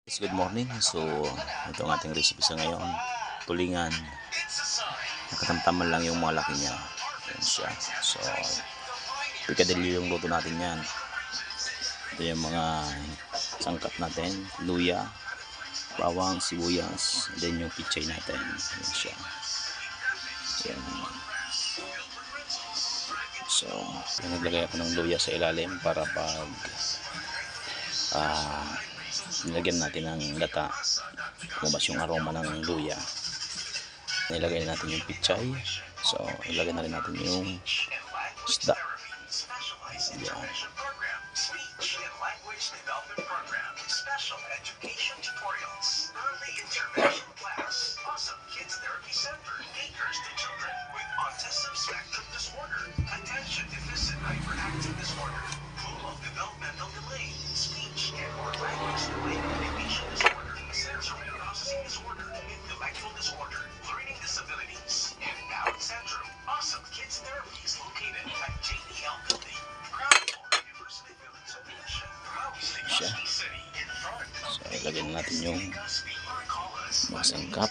Good morning. So, ito ang ating recipe sa ngayon. Tulingan. Nakatamtaman lang yung mga laki niya. Yan siya. So, pikadilyo yung luto natin yan. Ito yung mga sangkap natin. Luya, bawang, sibuyas. And then yung pichay natin. Yan siya. Yan. So, naglagay ako ng luya sa ilalim para pag nilagyan natin ng gata, lumabas yung aroma ng luya. Nilagay natin yung pichay. So, ilagay na rin natin yung isda. Yan. Siya. So, ilagay na natin yung mga sangkap.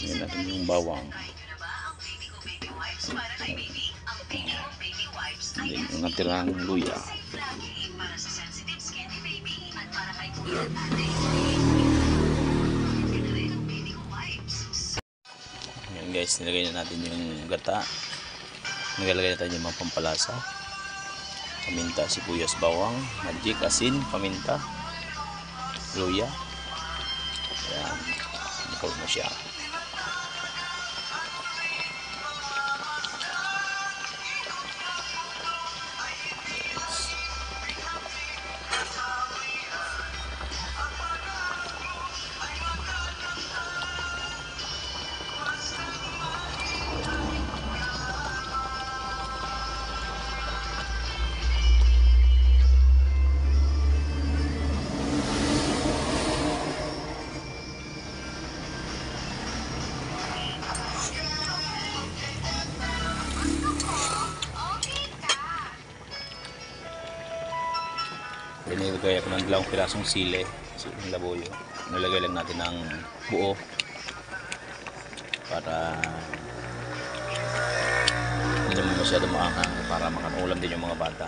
Yan natin yung bawang. Then yung natirang luya. Yan guys, nilagay na natin yung gata. Nagalagay natin yung mga pampalasa. Paminta, sibuyas, bawang, magic, asin, paminta, luya. Yan, ikaw na siya. Nilagay ako ng dalawang pirasong siling labuyo. Nilagay lang natin ng buo para hindi naman masyado maanghang, para makaulam din yung mga bata.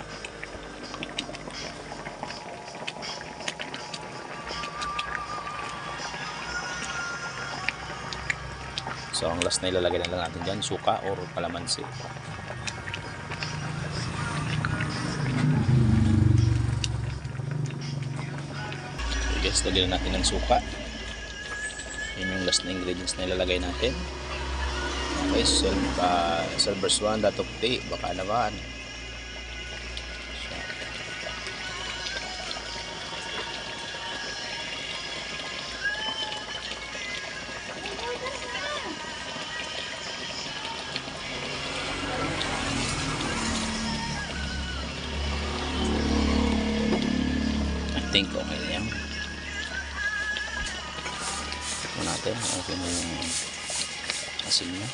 So ang last na ilalagay na lang natin dyan, suka or kalamansi. Guys, lagyan natin ng suka. Yun yung last na ingredients na ilalagay natin. Okay, silver swan, dato puti, baka naman. I think okay na yan. Natin okay na yung asin niya.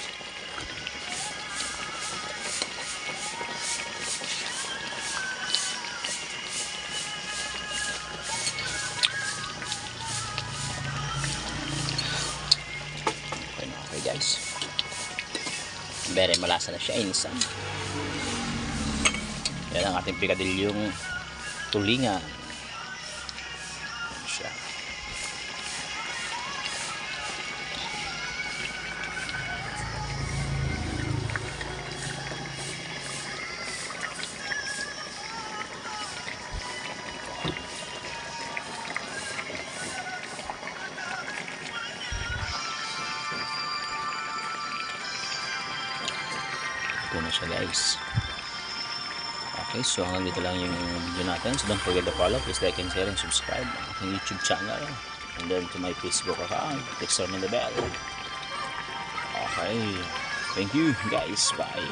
Okay guys, very malasa na siya, insan. Yan ang ating pikadilyong tulingan. Siya. Ito na siya guys. Okay, so hanggang dito lang yung video natin. So don't forget to follow, please like and share and subscribe ang aking YouTube channel, and then to my Facebook account, click on the bell. Okay, thank you guys, bye.